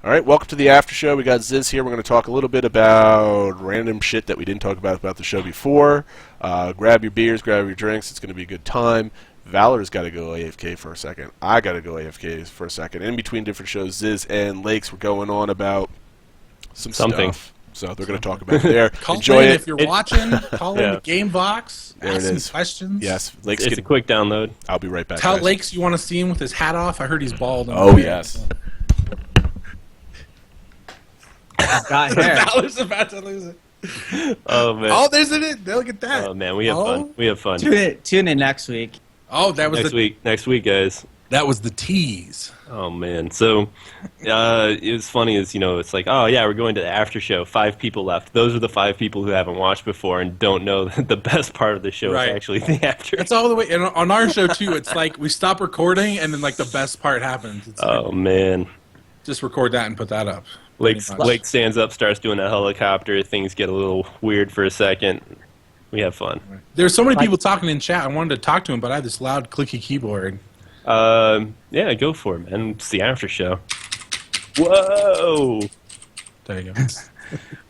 All right, welcome to the after show. We got Ziz here. We're going to talk a little bit about random shit that we didn't talk about the show before. Grab your beers, grab your drinks. It's going to be a good time. Valor's got to go AFK for a second. I got to go AFK for a second. In between different shows, Ziz and Lakes were going on about something stuff. So they're going to talk about it there. Enjoy it. If you're watching, call in the game box. There ask it is. some questions. Yes, Lakes. It's a quick download. I'll be right back. Tell guys. Lakes you want to see him with his hat off. I heard he's bald. Oh, yes. Got hair. Valor's about to lose it. Oh man. Oh, there's it. Look at that. Oh man, we have fun. We have fun. Tune in next week. Oh, that was Next week, guys. That was the tease. Oh man. So it was funny as it's like, oh yeah, we're going to the after show. 5 people left. Those are the 5 people who haven't watched before and don't know that the best part of the show is actually the after. That's all the way. And on our show too, it's like we stop recording and then like the best part happens. It's like, man. just record that and put that up. Lake stands up, starts doing a helicopter. Things get a little weird for a second. We have fun. There's so many people talking in chat. I wanted to talk to him, but I have this loud, clicky keyboard. Yeah, go for it, man. It's the after show. Whoa! There you go.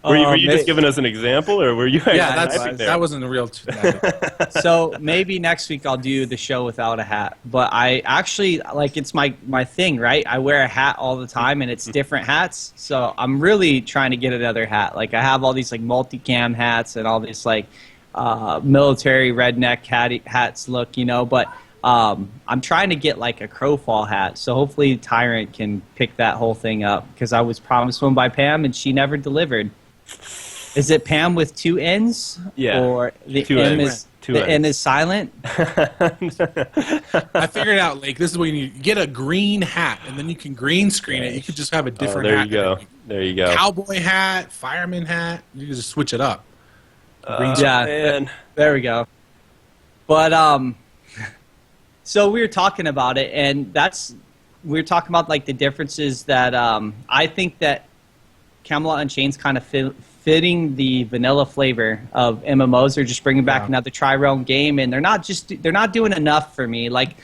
Were you just giving us an example, or were you actually typing there? That wasn't a real... So maybe next week I'll do the show without a hat. But I actually, like, it's my thing, right? I wear a hat all the time, and it's different hats. So I'm really trying to get another hat. Like, I have all these, like, multicam hats and all these, like, military redneck hats look, but... I'm trying to get like a Crowfall hat, so hopefully Tyrant can pick that whole thing up, because I was promised one by Pam and she never delivered. Is it Pam with 2 N's? Yeah. Or the N is silent? I figured out, Lake. This is what you need. You get a green hat, and then you can green screen it. You could just have a different hat. There you go. Cowboy hat, fireman hat. You can just switch it up. Man. There we go. But so we were talking about it, and we were talking about like the differences that I think that Camelot Unchained's kind of fitting the vanilla flavor of MMOs. They're just bringing back another tri-realm game, and they're not doing enough for me. Like,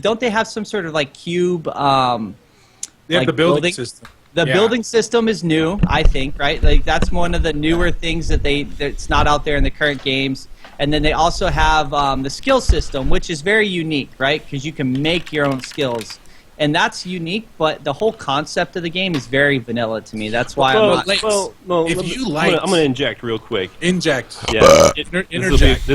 don't they have some sort of like cube? They have the building system. The building system is new, I think, right? Like, that's one of the newer things that's not out there in the current games. And then they also have the skill system, which is very unique, right? Because you can make your own skills. And that's unique, but the whole concept of the game is very vanilla to me. That's why I'm not... I'm going to inject real quick. Inject. Yeah. Interject.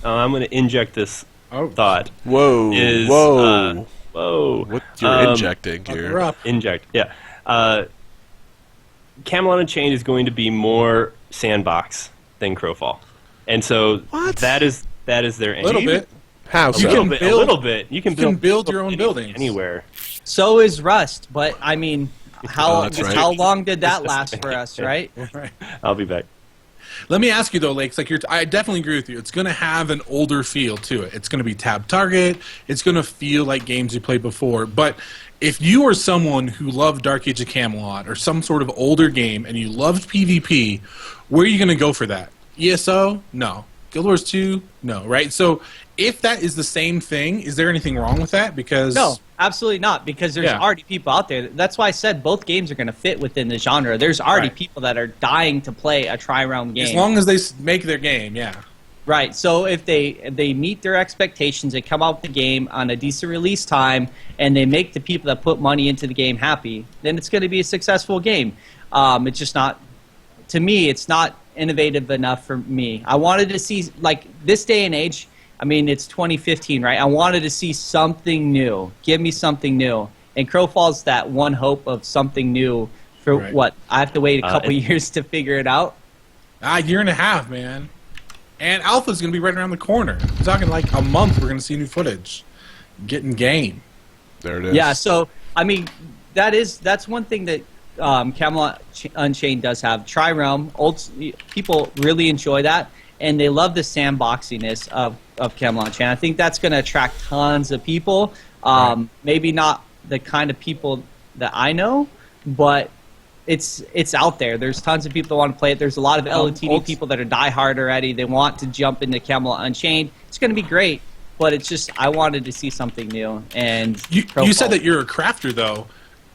I'm going to inject this thought. Whoa. Whoa. What you're injecting here. Inject, yeah. Camelot Unchained is going to be more sandbox than Crowfall. And so that is their aim. A little bit. How? A little bit. You can build your own buildings anywhere. So is Rust, but I mean, how right. long did that last for us, right? I'll be back. Let me ask you though, Lakes. Like, I definitely agree with you. It's going to have an older feel to it. It's going to be tab target. It's going to feel like games you played before. But if you are someone who loved Dark Age of Camelot or some sort of older game and you loved PvP, where are you going to go for that? ESO? No. Guild Wars 2? No, right? So if that is the same thing, is there anything wrong with that? Because no, absolutely not, because there's already people out there. That's why I said both games are going to fit within the genre. There's already people that are dying to play a tri-realm game. As long as they make their game, yeah. Right, so if they meet their expectations, they come out with the game on a decent release time, and they make the people that put money into the game happy, then it's going to be a successful game. It's just not, to me, it's not innovative enough for me. I wanted to see, like, this day and age, I mean, it's 2015, right? I wanted to see something new. Give me something new. And Crowfall's that one hope of something new for what? I have to wait a couple years to figure it out? A year and a half, man. And Alpha's going to be right around the corner. We're talking like a month we're going to see new footage. Getting game. There it is. Yeah, so, I mean, that's one thing that Camelot Unchained does have. Tri-realm, people really enjoy that, and they love the sandboxiness of Camelot Unchained. I think that's going to attract tons of people. Maybe not the kind of people that I know, but it's out there. There's tons of people that want to play it. There's a lot of LOTD people that are diehard already. They want to jump into Camelot Unchained. It's going to be great, but it's just I wanted to see something new. And you said that you're a crafter, though.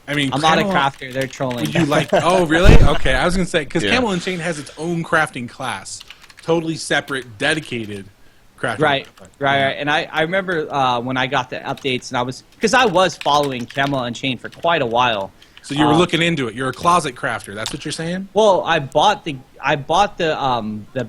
I mean, I'm not a crafter. They're trolling. Would you like? Oh, really? Okay, I was gonna say because Yeah. Camelot Unchained has its own crafting class, totally separate, dedicated crafting. Right. And I remember when I got the updates, and because I was following Camelot Unchained for quite a while. So you were looking into it. You're a closet crafter. That's what you're saying? Well, I bought the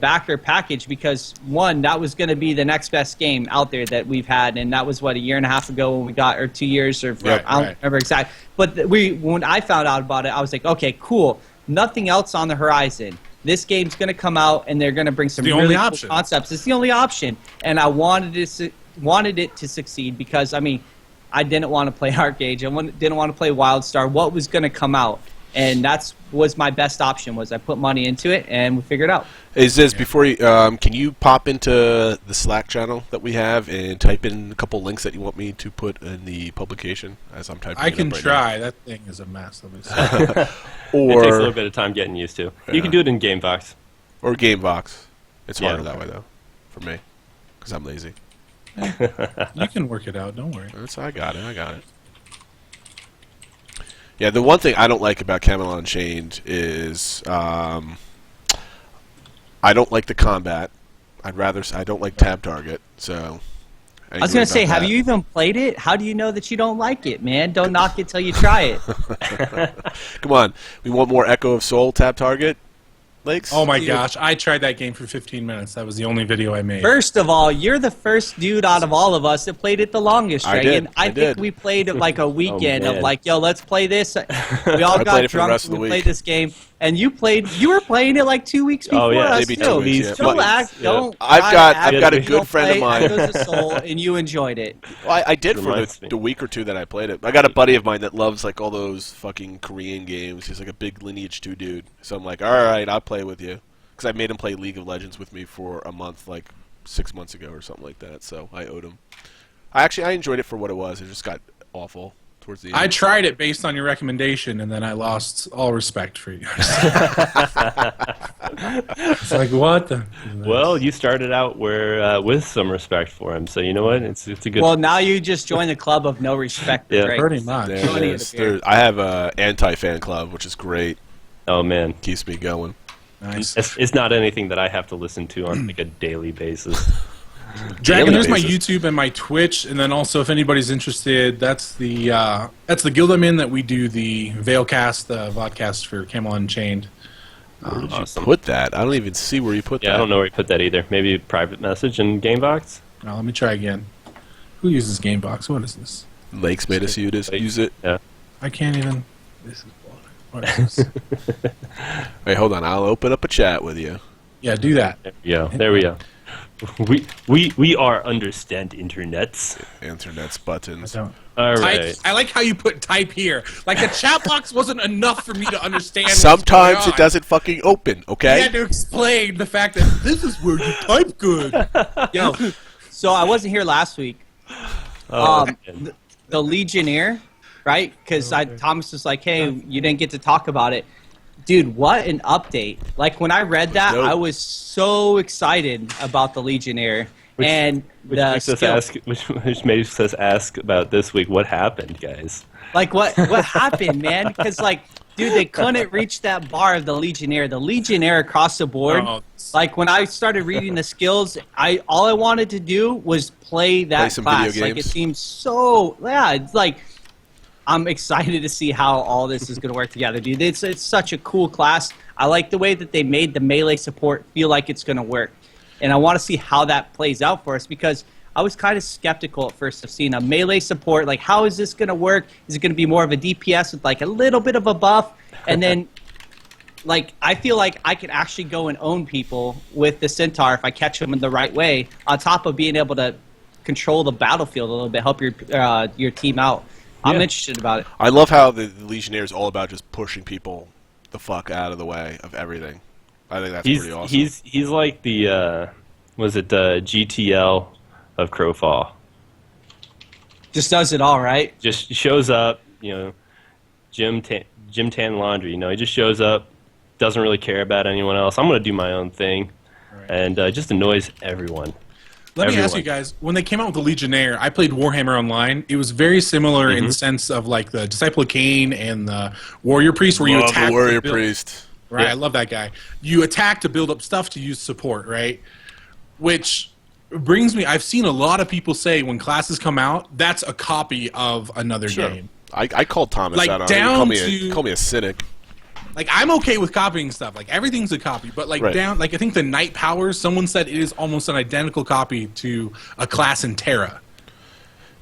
backer package because one, that was going to be the next best game out there that we've had, and that was what, a year and a half ago when we got, or 2 years, or I don't remember exactly. But when I found out about it, I was like, okay, cool. Nothing else on the horizon. This game's going to come out, and they're going to bring some really cool concepts. It's the only option, and I wanted it to succeed because I didn't want to play Arcade. I didn't want to play WildStar. What was going to come out? And that was my best option. Was I put money into it, and we figured it out. Is this before you? Can you pop into the Slack channel that we have and type in a couple links that you want me to put in the publication as I'm typing? I can try. Now. That thing is a mess. Let me see. It takes a little bit of time getting used to. You can do it in GameVox. Or GameVox. It's harder that way though, for me, because I'm lazy. You can work it out. Don't worry. I got it. Yeah, the one thing I don't like about Camelot Unchained is I don't like the combat. I don't like tab target. So I was gonna say, have you even played it? How do you know that you don't like it, man? Don't knock it till you try it. Come on, we want more Echo of Soul tab target. Lakes? Oh my gosh, I tried that game for 15 minutes. That was the only video I made. First of all, you're the first dude out of all of us that played it the longest, Reagan. I think we played it like a weekend of like, yo, let's play this. We all got drunk, we played this game, and you were playing it like 2 weeks before us maybe too. 2 weeks. Don't act. Don't. I've got a good friend of mine. Echoes of Soul, and you enjoyed it. Well, I did for the week or two that I played it. I got a buddy of mine that loves like all those fucking Korean games. He's like a big Lineage 2 dude. So I'm like, all right, I'll play with you. Because I made him play League of Legends with me for a month, like 6 months ago or something like that. So I owed him. I enjoyed it for what it was. It just got awful towards the end. I tried it based on your recommendation, and then I lost all respect for you. It's like, what the? Well, you started out with some respect for him, so you know what? It's a good. Well, now you just joined the club of no respect. Yeah, right? Pretty much. I have a anti-fan club, which is great. Oh man, Keeps me going. Nice. It's not anything that I have to listen to on like a daily basis. Dragon, there's my YouTube and my Twitch, and then also if anybody's interested, that's the guild I'm in that we do the Veilcast, the vodcast for Camelot Unchained. Where did you put that? I don't even see where you put that. Yeah, I don't know where you put that either. Maybe a private message in GameBox? Now let me try again. Who uses GameBox? What is this? Lakes made us use it. Yeah. I can't even. This is boring. What is this? Wait, hold on. I'll open up a chat with you. Yeah, do that. There we go. We are understand internets. Internet's buttons. I don't. All right. I like how you put type here. Like the chat box wasn't enough for me to understand. Sometimes what's going it doesn't fucking open, okay? You had to explain the fact that this is where you type good. Yo, so I wasn't here last week. The Legionnaire, right? Because Thomas was like, "Hey, you didn't get to talk about it." Dude, what an update! Like when I read that, I was so excited about the Legionnaire Which makes us ask about this week. What happened, guys? Like what happened, man? Because like, dude, they couldn't reach that bar of the Legionnaire. The Legionnaire across the board. Like when I started reading the skills, all I wanted to do was play that class. Video games. Like it seems so. Yeah, it's like. I'm excited to see how all this is going to work together, dude. It's such a cool class. I like the way that they made the melee support feel like it's going to work. And I want to see how that plays out for us because I was kind of skeptical at first of seeing a melee support. Like, how is this going to work? Is it going to be more of a DPS with, like, a little bit of a buff? And then, like, I feel like I can actually go and own people with the Centaur if I catch them in the right way, on top of being able to control the battlefield a little bit, help your team out. I'm interested about it. I love how the Legionnaire is all about just pushing people the fuck out of the way of everything. I think that's pretty awesome. He's like the GTL of Crowfall. Just does it all, right? Just shows up, Jim Tan Laundry. He just shows up, doesn't really care about anyone else. I'm gonna do my own thing, and just annoys everyone. Let me ask you guys, when they came out with the Legionnaire, I played Warhammer Online. It was very similar in the sense of like the Disciple of Cain and the Warrior Priest, where you attack the Warrior Priest. Right, Yeah. I love that guy. You attack to build up stuff to use support, right? Which brings me, I've seen a lot of people say when classes come out, that's a copy of another game. I called Thomas Like, out on down it. Call me a cynic. Like, I'm okay with copying stuff. Like, everything's a copy. But, like, down, like, I think the Knight Powers, someone said it is almost an identical copy to a class in Terra.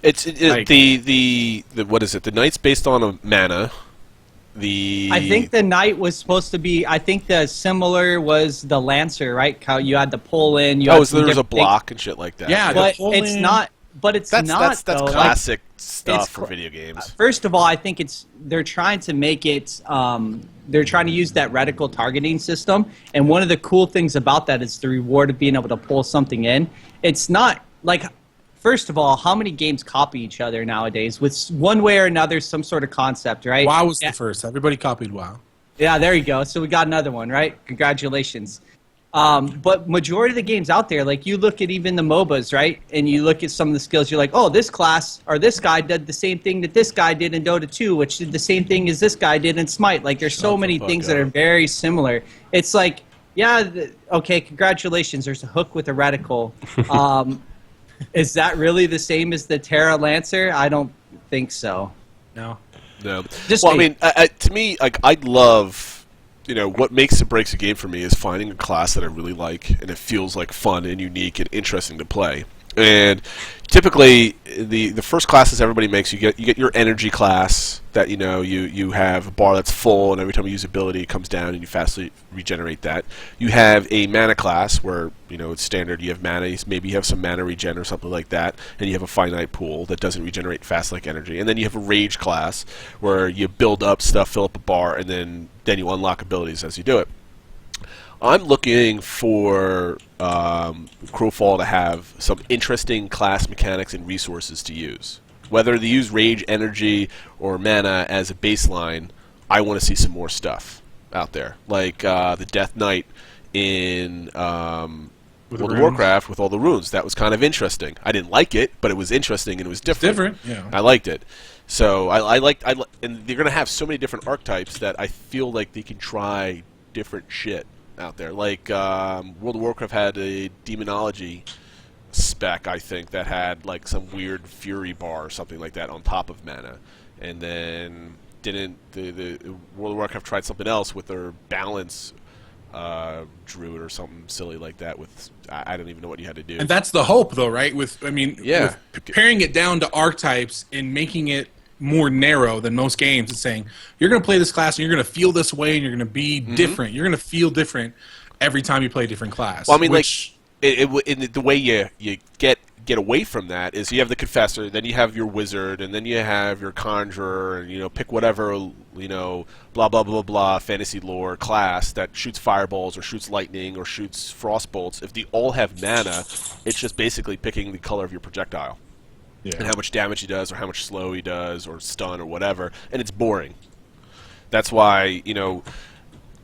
It's the what is it? The Knight's based on a mana. I think the Knight was supposed to be. I think the similar was the Lancer, right? How you had to pull in. There was a block and shit like that. Yeah, but it's not. But it's that's though. classic stuff for video games. First of all, I think they're trying to make it. They're trying to use that reticle targeting system, and one of the cool things about that is the reward of being able to pull something in. It's not like. First of all, how many games copy each other nowadays with one way or another some sort of concept, right? WoW was the first. Everybody copied WoW. Yeah, there you go. So we got another one, right? Congratulations. But majority of the games out there, like you look at even the MOBAs, right? And you look at some of the skills, you're like, oh, this class or this guy did the same thing that this guy did in Dota 2, which did the same thing as this guy did in Smite. Like there's so many things that are very similar. It's like, yeah, okay, congratulations. There's a hook with a reticle. Is that really the same as the Terra Lancer? I don't think so. No. I mean, to me, like I love, what makes and breaks a game for me is finding a class that I really like and it feels like fun and unique and interesting to play. And typically, the first classes everybody makes, you get your energy class that you have a bar that's full, and every time you use ability, it comes down, and you fastly regenerate that. You have a mana class where it's standard. You have mana, maybe you have some mana regen or something like that, and you have a finite pool that doesn't regenerate fast like energy. And then you have a rage class where you build up stuff, fill up a bar, and then you unlock abilities as you do it. I'm looking for Crowfall to have some interesting class mechanics and resources to use. Whether they use rage, energy, or mana as a baseline, I want to see some more stuff out there. Like the Death Knight in World of Warcraft with all the runes. That was kind of interesting. I didn't like it, but it was interesting and it was different. Yeah. I liked it. So and they're going to have so many different archetypes that I feel like they can try different shit out there. Like World of Warcraft had a demonology spec, I think, that had like some weird fury bar or something like that on top of mana. And then the World of Warcraft tried something else with their balance druid or something silly like that with I don't even know what you had to do. And that's the hope though, right? With paring it down to archetypes and making it more narrow than most games. It's saying you're going to play this class and you're going to feel this way and you're going to be different. You're going to feel different every time you play a different class. Well, I mean, the way you get away from that is you have the Confessor, then you have your Wizard, and then you have your Conjurer, and pick whatever blah blah blah blah fantasy lore class that shoots fireballs or shoots lightning or shoots frost bolts. If they all have mana, it's just basically picking the color of your projectile. Yeah. And how much damage he does, or how much slow he does, or stun, or whatever, and it's boring. That's why,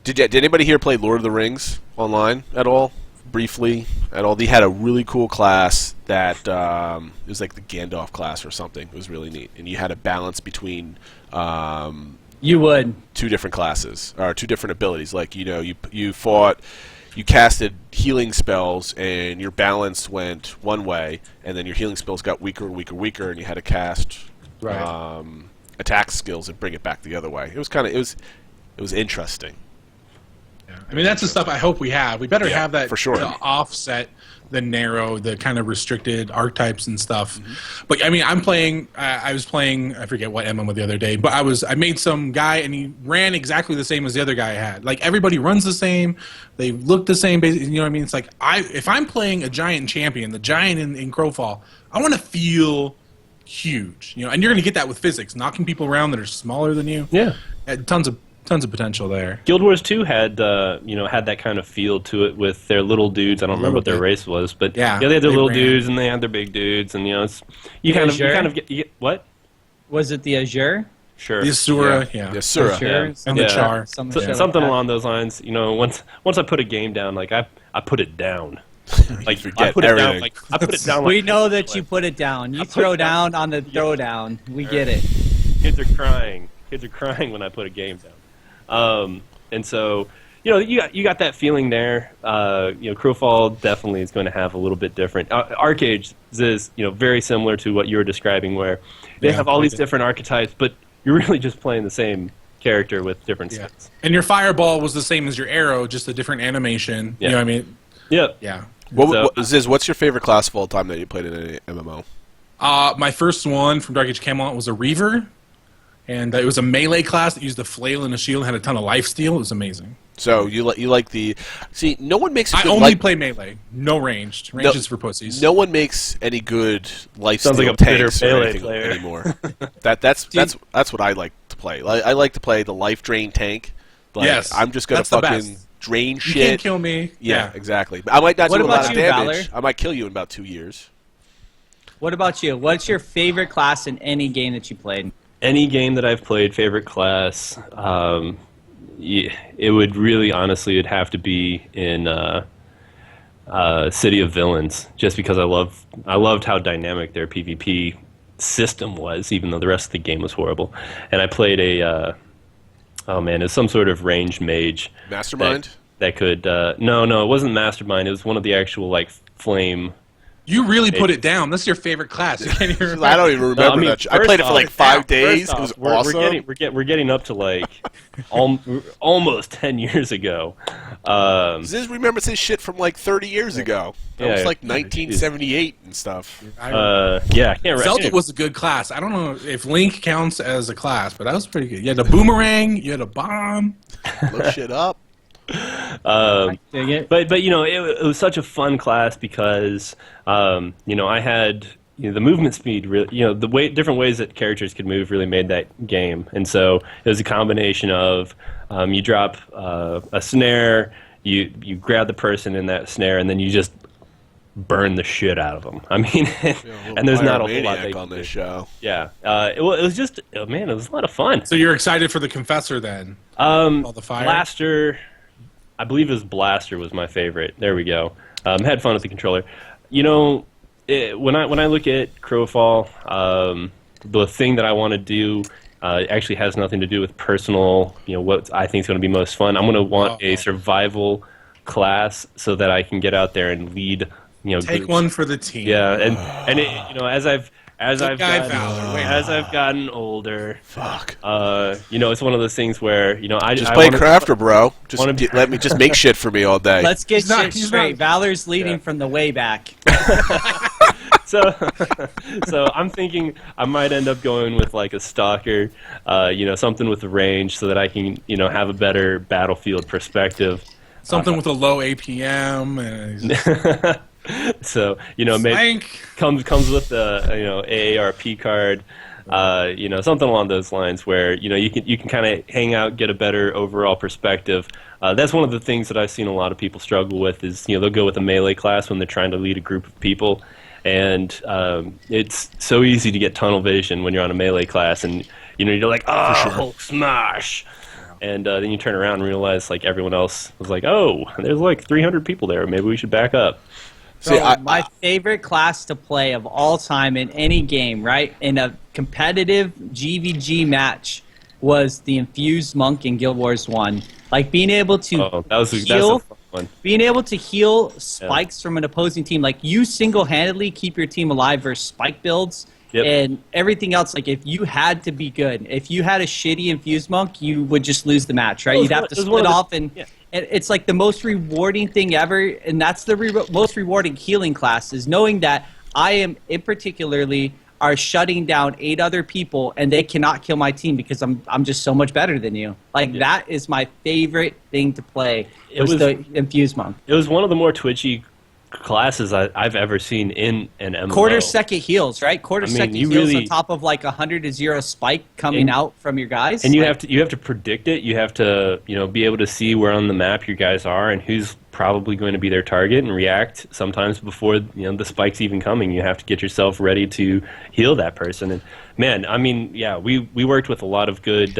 did anybody here play Lord of the Rings online at all? Briefly at all? They had a really cool class that it was like the Gandalf class or something. It was really neat, and you had a balance between two different classes or two different abilities. Like you casted healing spells, and your balance went one way, and then your healing spells got weaker and weaker and weaker, and you had to cast attack skills and bring it back the other way. It was interesting. Yeah. I mean, that's the stuff I hope we have. We better have that for sure. To offset the narrow, the kind of restricted archetypes and stuff. Mm-hmm. But I mean, I was playing, I forget what MMO the other day, but I made some guy and he ran exactly the same as the other guy had. Like everybody runs the same, they look the same, you know what I mean? It's like if I'm playing a giant champion, the giant in Crowfall, I want to feel huge, and you're going to get that with physics, knocking people around that are smaller than you. Yeah. Tons of potential there. Guild Wars 2 had had that kind of feel to it with their little dudes. I don't remember what their race was, but they had their little dudes and they had their big dudes, and you kind of get what? Was it the Azure? Sure. The Asura, The Asura. And the Char. Something along those lines. Once I put a game down, like I put it down. Like forget I put it down. everything. Like I put it down. We like, know that you put it down. You throw down on the throwdown. We get it. kids are crying. Kids are crying when I put a game down. And so, you got that feeling there. Crowfall definitely is going to have a little bit different. Arcade is, very similar to what you were describing, where they have all these different archetypes, but you're really just playing the same character with different skins. And your fireball was the same as your arrow, just a different animation. Yeah. You know what I mean? Yep. Yeah. Ziz, what's your favorite class of all time that you played in an MMO? My first one from Dark Age of Camelot was a Reaver, and it was a melee class that used a flail and a shield, and had a ton of lifesteal. It was amazing. So you like the... See, no one makes a I good only play melee, no ranged. Ranged is for pussies. No one makes any good lifesteal Sounds like a tanks bitter or melee anything player. anymore. That's what I like to play. I like to play the life drain tank. Like, Yes, I'm just gonna that's the fucking best. drain You shit. can't kill me. Yeah, exactly. I might not What do a lot about of you, damage. Valor? I might kill you in about 2 years. What about you? What's your favorite class in any game that you played? Any game that I've played, favorite class, it would really, honestly, it'd have to be in City of Villains, just because I loved how dynamic their PvP system was, even though the rest of the game was horrible. And I played it was some sort of ranged mage. Mastermind? That could, no, it wasn't Mastermind. It was one of the actual, flame... You really put it down. That's your favorite class. You can't even remember. I don't even remember that. I played it for like 5 days. It was awesome. We're getting up to almost 10 years ago. Ziz remembers his shit from like 30 years ago. That was like 1978 and stuff. I can't. Zelda was a good class. I don't know if Link counts as a class, but that was pretty good. You had a boomerang. You had a bomb. Look shit up. But it was such a fun class because I had the movement speed really, different ways that characters could move really made that game. And so it was a combination of you drop a snare, you grab the person in that snare, and then you just burn the shit out of them. I mean, and there's not a whole lot they on this show. Yeah, it was just it was a lot of fun. So you're excited for the Confessor then? All the fire. Blaster. I believe it was Blaster was my favorite. There we go. Had fun with the controller. When I look at Crowfall, the thing that I want to do actually has nothing to do with personal. What I think is going to be most fun. I'm going to want a survival class so that I can get out there and lead. Take groups. one for the team. Yeah, and as I've gotten older, fuck. It's one of those things where I just play Crafter, bro. Let me just make shit for me all day. Let's get shit straight. Valor's leading from the way back. So I'm thinking I might end up going with like a stalker, something with the range, so that I can have a better battlefield perspective. Something with a low APM. So maybe comes with the AARP card, something along those lines where you can kind of hang out, get a better overall perspective. That's one of the things that I've seen a lot of people struggle with is they'll go with a melee class when they're trying to lead a group of people, and it's so easy to get tunnel vision when you're on a melee class, and you're like, Hulk smash. And then you turn around and realize like everyone else was like, oh, there's like 300 people there. Maybe we should back up. So my favorite class to play of all time in any game, right, in a competitive GVG match, was the Infused Monk in Guild Wars 1. Like being able to that's a fun one. Being able to heal spikes from an opposing team, like you single-handedly keep your team alive versus spike builds. Yep. And everything else, like if you had to be good, if you had a shitty Infused Monk, you would just lose the match, right? You'd have to split off, and it's like the most rewarding thing ever, and that's the most rewarding healing class, is knowing that I am, in particularly, are shutting down 8 other people, and they cannot kill my team because I'm just so much better than you. Like that is my favorite thing to play. It was the Infused Monk. It was one of the more twitchy classes I've ever seen in an MMO. Quarter-second heals, right? Quarter-second heals on top of like 100-0 spike coming out from your guys. And you have to predict it. You have to be able to see where on the map your guys are and who's probably going to be their target and react sometimes before the spike's even coming. You have to get yourself ready to heal that person. And man, I mean, yeah, we worked with a lot of good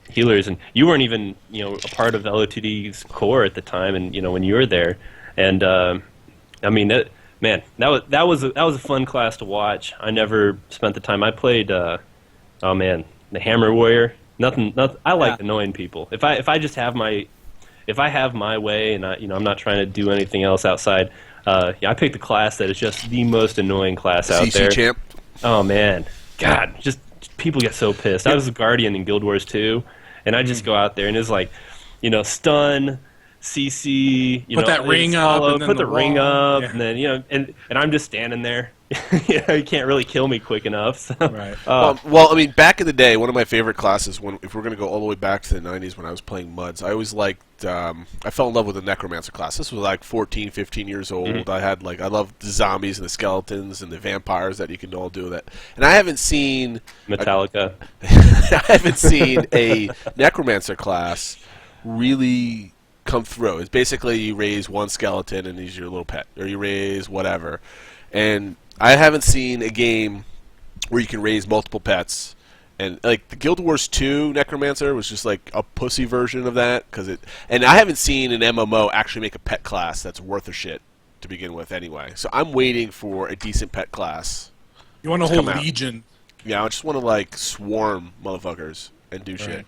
healers, and you weren't even a part of LO2D's core at the time, and when you were there, and I mean, that was a fun class to watch. I never spent the time. I played, the Hammer Warrior. Nothing. I like annoying people. If I just have my way, and I'm not trying to do anything else outside. I picked the class that is just the most annoying class out there. CC champ. Oh man, God, just people get so pissed. I was a Guardian in Guild Wars 2, and I just go out there and it's like, stun, CC, put that ring up, and then put the ring up, yeah. and then and I'm just standing there. You can't really kill me quick enough. So. Right. Well, I mean, back in the day, one of my favorite classes, if we're going to go all the way back to the 90s when I was playing Muds, I always liked, I fell in love with the Necromancer class. This was like 14, 15 years old. Mm-hmm. I loved the zombies and the skeletons and the vampires that you can all do that. And I haven't seen... Metallica. I haven't seen a Necromancer class really come through. It's basically you raise one skeleton and he's your little pet. Or you raise whatever. And... I haven't seen a game where you can raise multiple pets, and like the Guild Wars 2 Necromancer was just like a pussy version of that and I haven't seen an MMO actually make a pet class that's worth a shit to begin with anyway. So I'm waiting for a decent pet class. You want a whole legion? Yeah, I just want to like swarm motherfuckers and do shit.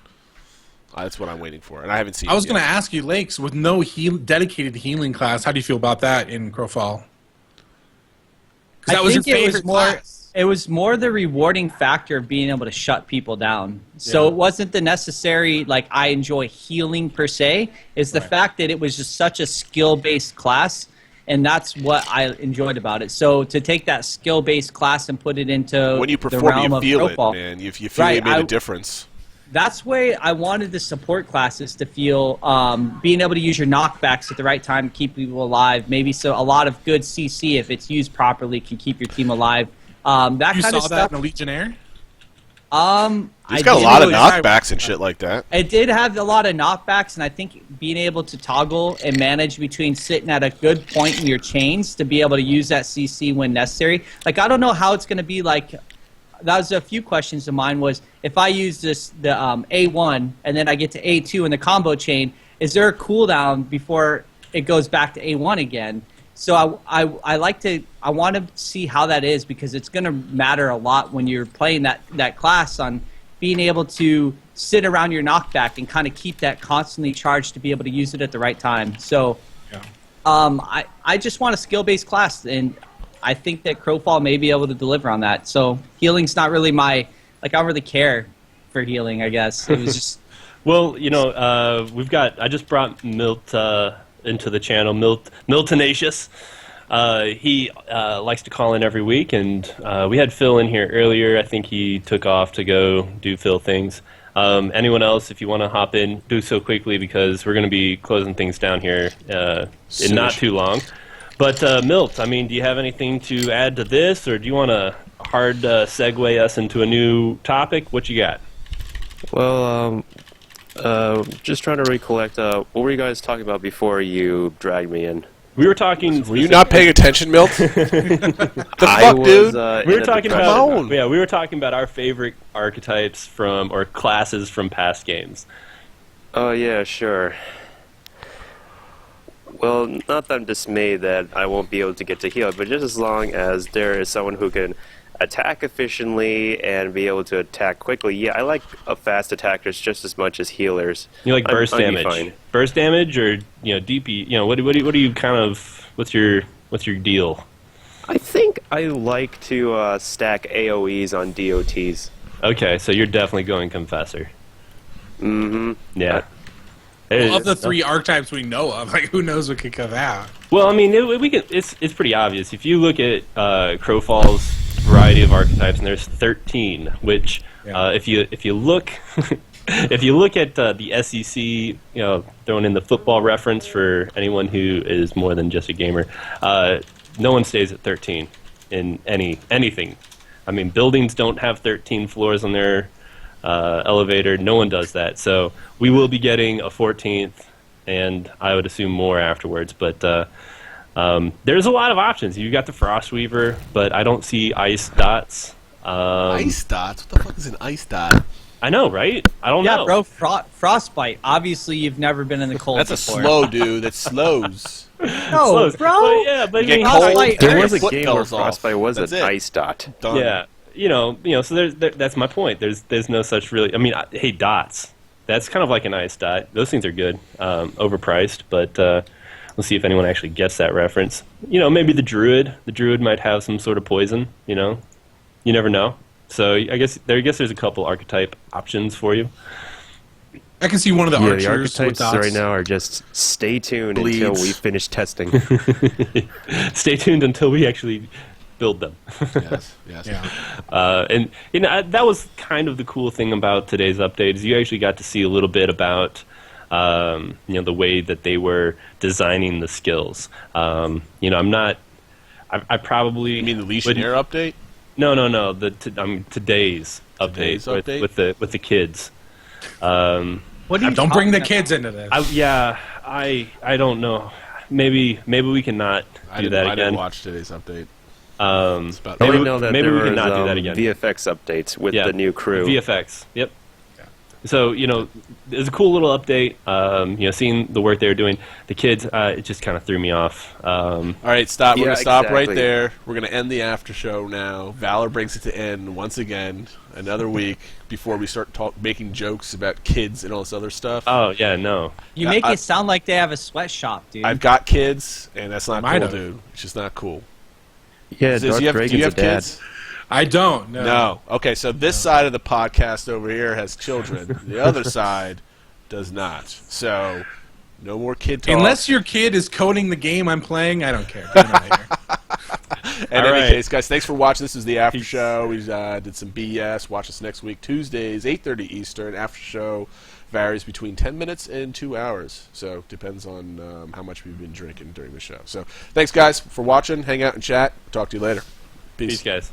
That's what I'm waiting for, and I haven't seen. I was going to ask you, Lakes, with no dedicated healing class, how do you feel about that in Crowfall? That was your favorite class. It was more the rewarding factor of being able to shut people down. So it wasn't the necessary, like, I enjoy healing per se. It's the fact that it was just such a skill-based class, and that's what I enjoyed about it. So to take that skill-based class and put it into when you the perform, realm you of feel Crowfall, it, man. You feel it made a difference. That's why I wanted the support classes to feel being able to use your knockbacks at the right time to keep people alive. Maybe a lot of good CC, if it's used properly, can keep your team alive. That you kind saw of stuff. that in a Legionnaire? He's got a lot of knockbacks and shit like that. It did have a lot of knockbacks, and I think being able to toggle and manage between sitting at a good point in your chains to be able to use that CC when necessary. Like, I don't know how it's going to be like... That was a few questions of mine was, if I use the A1 and then I get to A2 in the combo chain, is there a cooldown before it goes back to A1 again? So I want to see how that is, because it's going to matter a lot when you're playing that class on being able to sit around your knockback and kind of keep that constantly charged to be able to use it at the right time. So I just want a skill-based class, and I think that Crowfall may be able to deliver on that. So healing's not really I don't really care for healing, I guess. It was just... Well, I just brought Milt into the channel, Miltonacious. He likes to call in every week, and we had Phil in here earlier. I think he took off to go do Phil things. Anyone else, if you want to hop in, do so quickly, because we're going to be closing things down here in not too long. But Milt, I mean, do you have anything to add to this, or do you want to hard segue us into a new topic? What you got? Well, just trying to recollect. What were you guys talking about before you dragged me in? We were talking. Were you not paying attention, Milt? The fuck, dude? We were talking about. Yeah, we were talking about our favorite archetypes or classes from past games. Oh yeah, sure. Well, not that I'm dismayed that I won't be able to get to heal, but just as long as there is someone who can attack efficiently and be able to attack quickly. Yeah, I like fast attackers just as much as healers. You like burst damage? Burst damage, or DP? What do you kind of? What's your deal? I think I like to stack AOEs on DOTs. Okay, so you're definitely going Confessor. Mm-hmm. Yeah. Well, of the three archetypes we know of, who knows what could come out? Well, I mean, it's pretty obvious. If you look at Crowfall's variety of archetypes, and there's 13, which if you look if you look at the SEC, throwing in the football reference for anyone who is more than just a gamer, no one stays at 13 in anything. I mean, buildings don't have 13 floors on their elevator. No one does that. So we will be getting a 14th, and I would assume more afterwards. But there's a lot of options. You got the Frostweaver, but I don't see ice dots. Ice dots? What the fuck is an ice dot? I know, right? I don't Yeah, know. bro, frostbite. Obviously, you've never been in the cold That's a before. slow, dude. That slows. No, Close. bro. But yeah, but You get I mean, cold, Frostbite- There your was a foot game where falls off. Frostbite was That's an it. ice dot. Done. yeah, so that's my point. There's no such really. I mean, hey, dots. That's kind of like an ice dot. Those things are good, overpriced, but we'll see if anyone actually gets that reference. Maybe the druid. The druid might have some sort of poison. You never know. So I guess there's a couple archetype options for you. I can see one of the Yeah, archers the with archetypes dots. right now are just stay tuned until Bleeds. we finish testing. Stay tuned until we actually build them. Yes. Yeah. And that was kind of the cool thing about today's update is you actually got to see a little bit about the way that they were designing the skills. I'm not. I probably. You mean the Legionnaire update? No. Today's update, Today's update? with the kids. What are you Don't bring the talking kids into this. I don't know. Maybe we can not do that I again. didn't watch today's update. It's about- I maybe only know that maybe there we can was, not do that again. VFX updates with the new crew. VFX. Yep. So it's a cool little update. Seeing the work they were doing, the kids, it just kind of threw me off. All right, stop. We're Yeah, going to stop right exactly. there. We're going to end the after show now. Valor brings it to end once again, another week before we start making jokes about kids and all this other stuff. Oh yeah, no. You make it sound like they have a sweatshop, dude. I've got kids, and that's not Might cool, have. dude. It's just not cool. Yeah, Ziz, Darth do you Dragon's have a dad. kids? I don't. No. No. Okay, so this side of the podcast over here has children. The other side does not. So, no more kid talk. Unless your kid is coding the game I'm playing, I don't care. Get 'em outta here. In All any right. case, guys, thanks for watching. This is the after show. We did some BS. Watch us next week, Tuesdays, 8:30 Eastern. After show varies between 10 minutes and 2 hours. So, depends on how much we've been drinking during the show. So, thanks, guys, for watching. Hang out and chat. Talk to you later. Peace, guys.